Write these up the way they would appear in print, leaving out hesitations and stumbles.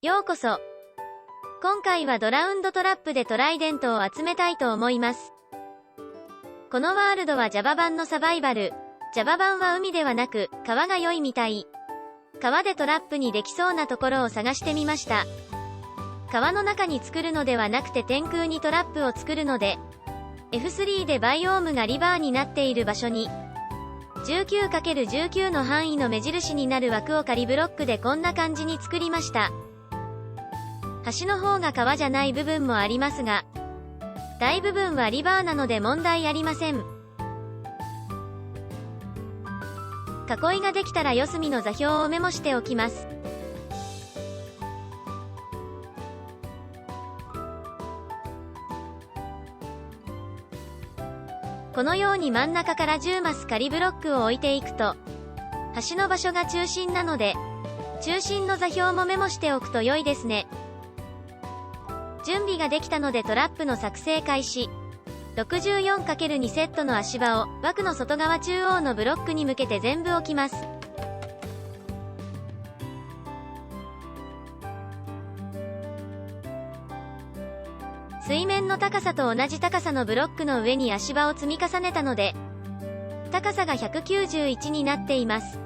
ようこそ。今回はドラウンドトラップでトライデントを集めたいと思います。このワールドは Java 版のサバイバル。Java 版は海ではなく、川が良いみたい。川でトラップにできそうなところを探してみました。川の中に作るのではなくて天空にトラップを作るので、F3 でバイオームがリバーになっている場所に、19×19 の範囲の目印になる枠を仮ブロックでこんな感じに作りました。端の方が川じゃない部分もありますが、大部分はリバーなので問題ありません。囲いができたら四隅の座標をメモしておきます。このように真ん中から10マス仮ブロックを置いていくと、端の場所が中心なので、中心の座標もメモしておくと良いですね。準備ができたのでトラップの作成開始。64×2 セットの足場を枠の外側中央のブロックに向けて全部置きます。水面の高さと同じ高さのブロックの上に足場を積み重ねたので、高さが191になっています。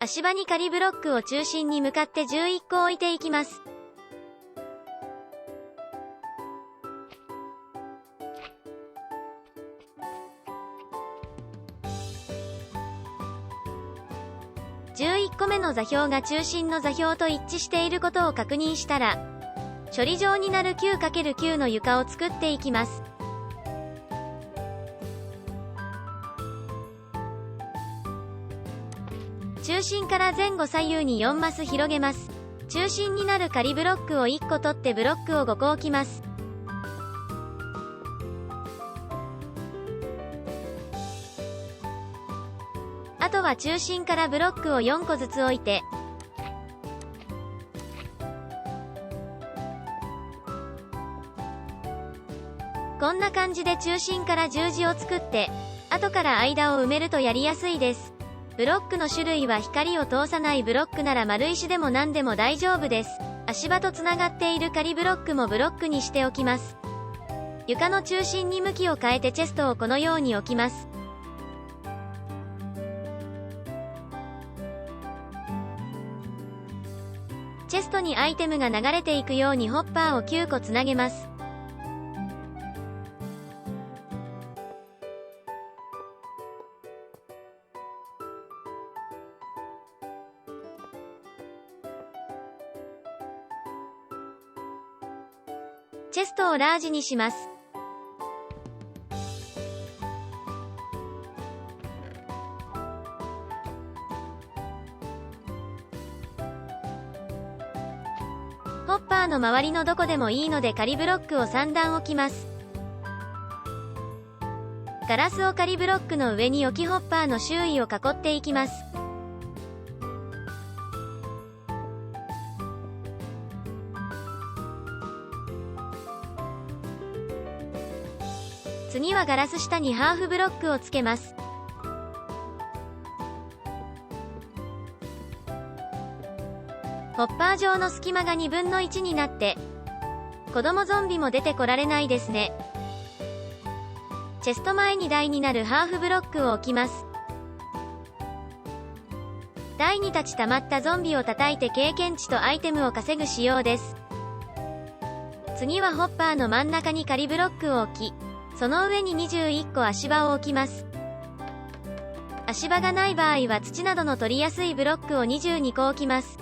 足場に仮ブロックを中心に向かって11個置いていきます。11個目の座標が中心の座標と一致していることを確認したら、処理場になる 9×9 の床を作っていきます。中心から前後左右に4マス広げます。中心になる仮ブロックを1個取ってブロックを5個置きます。あとは中心からブロックを4個ずつ置いて、こんな感じで中心から十字を作って、後から間を埋めるとやりやすいです。ブロックの種類は光を通さないブロックなら丸石でも何でも大丈夫です。足場とつながっている仮ブロックもブロックにしておきます。床の中心に向きを変えてチェストをこのように置きます。チェストにアイテムが流れていくようにホッパーを9個つなげます。チェストをラージにします。ホッパーの周りのどこでもいいので仮ブロックを3段置きます。ガラスを仮ブロックの上に置きホッパーの周囲を囲っていきます。次はガラス下にハーフブロックをつけます。ホッパー上の隙間が1分の1になって、子供ゾンビも出てこられないですね。チェスト前に台になるハーフブロックを置きます。台に立ち溜まったゾンビを叩いて経験値とアイテムを稼ぐ仕様です。次はホッパーの真ん中に仮ブロックを置き、その上に21個足場を置きます。足場がない場合は土などの取りやすいブロックを22個置きます。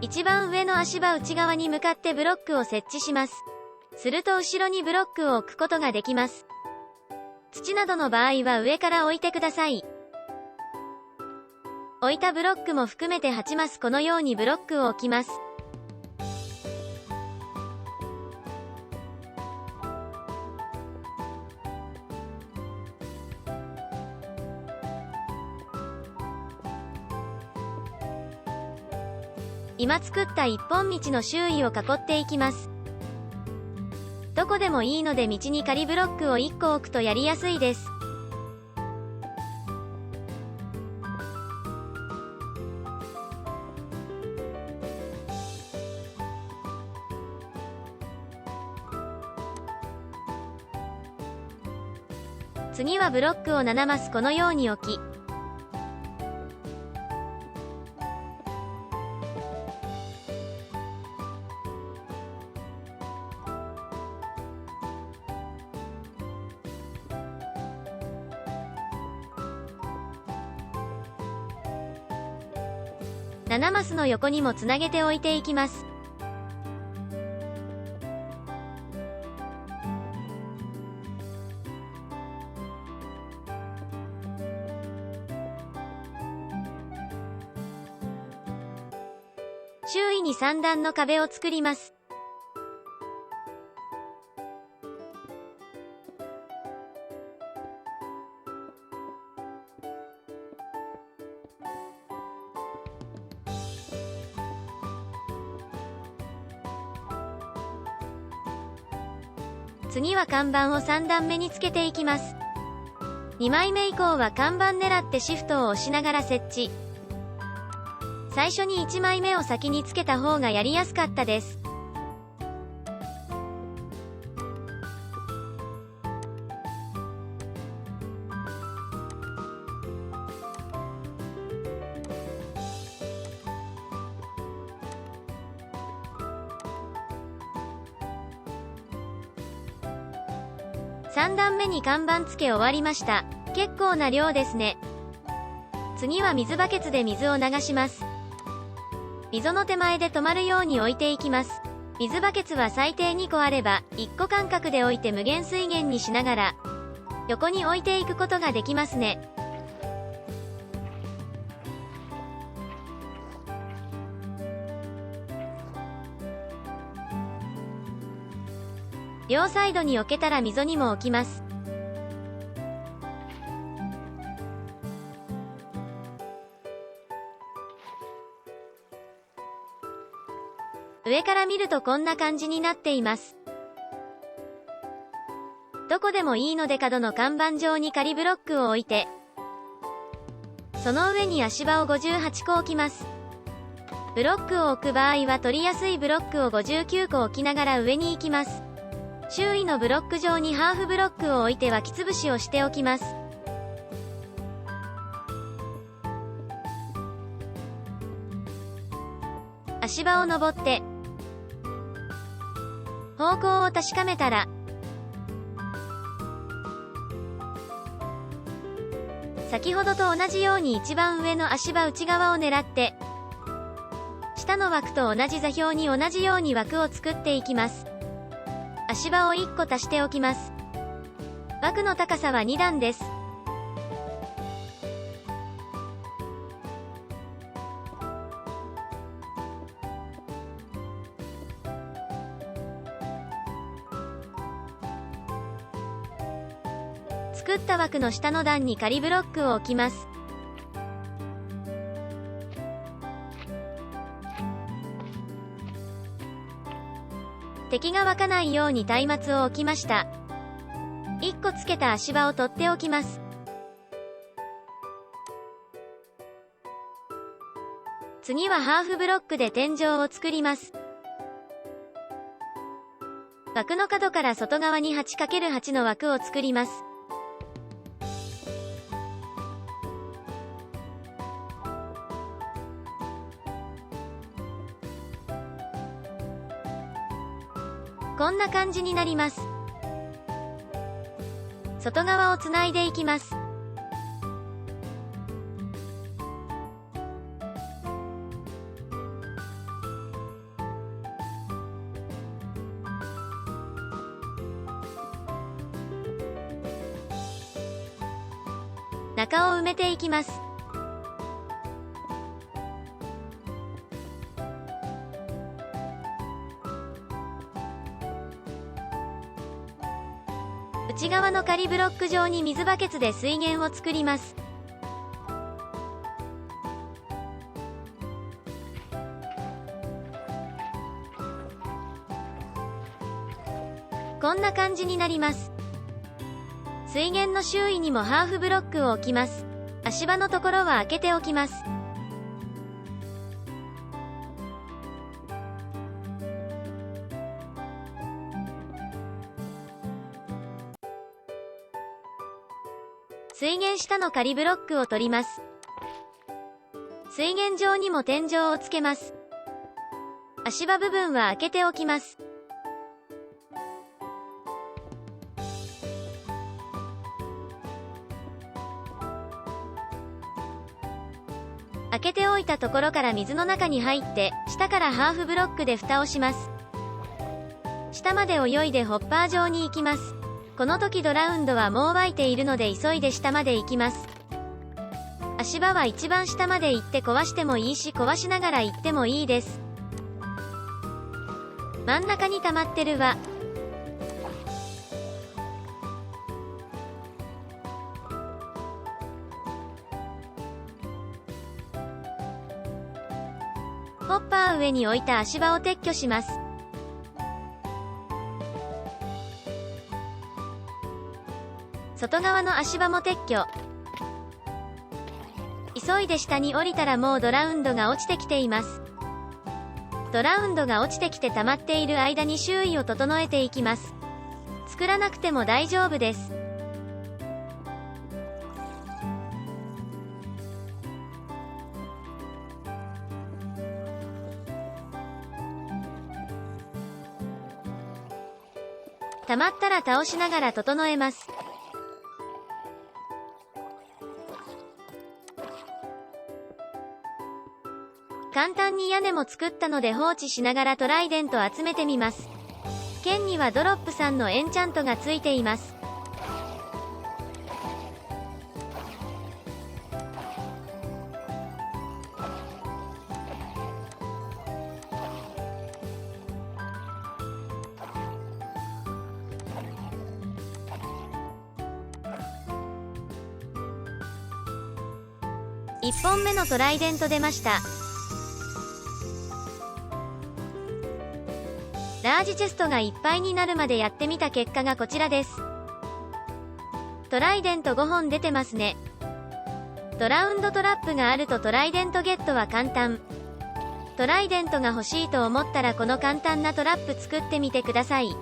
一番上の足場内側に向かってブロックを設置します。すると後ろにブロックを置くことができます。土などの場合は上から置いてください。置いたブロックも含めて8マスこのようにブロックを置きます。今作った一本道の周囲を囲っていきます。どこでもいいので道に仮ブロックを1個置くとやりやすいです。次はブロックを7マスこのように置き、7マスの横にもつなげて置いていきます。周囲に3段の壁を作ります。次は看板を3段目につけていきます。2枚目以降は看板狙ってシフトを押しながら設置。最初に1枚目を先につけた方がやりやすかったです。3段目に看板付け終わりました。結構な量ですね。次は水バケツで水を流します。溝の手前で止まるように置いていきます。水バケツは最低2個あれば、1個間隔で置いて無限水源にしながら、横に置いていくことができますね。両サイドに置けたら溝にも置きます。上から見るとこんな感じになっています。どこでもいいので角の看板上に仮ブロックを置いて、その上に足場を58個置きます。ブロックを置く場合は取りやすいブロックを59個置きながら上に行きます。周囲のブロック上にハーフブロックを置いて巻きつぶしをしておきます。足場を登って、方向を確かめたら、先ほどと同じように一番上の足場内側を狙って、下の枠と同じ座標に同じように枠を作っていきます。足場を1個足しておきます。枠の高さは2段です。作った枠の下の段に仮ブロックを置きます。敵が湧かないように松明を置きました。1個つけた足場を取っておきます。次はハーフブロックで天井を作ります。枠の角から外側に 8×8 の枠を作ります。こんな感じになります。外側をつないでいきます。中を埋めていきます。内側の仮ブロック上に水バケツで水源を作ります。こんな感じになります。水源の周囲にもハーフブロックを置きます。足場のところは開けておきます。水源下の仮ブロックを取ります。水源上にも天井をつけます。足場部分は開けておきます。開けておいたところから水の中に入って、下からハーフブロックで蓋をします。下まで泳いでホッパー上に行きます。この時ドラウンドはもう湧いているので急いで下まで行きます。足場は一番下まで行って壊してもいいし壊しながら行ってもいいです。真ん中に溜まってる輪。ホッパー上に置いた足場を撤去します。外側の足場も撤去。急いで下に降りたらもうドラウンドが落ちてきています。ドラウンドが落ちてきて溜まっている間に周囲を整えていきます。作らなくても大丈夫です。溜まったら倒しながら整えます。簡単に屋根も作ったので放置しながらトライデント集めてみます。剣にはドロップさんのエンチャントがついています。1本目のトライデント出ました。ラージチェストがいっぱいになるまでやってみた結果がこちらです。トライデント5本出てますね。トラウンドトラップがあるとトライデントゲットは簡単。トライデントが欲しいと思ったらこの簡単なトラップ作ってみてください。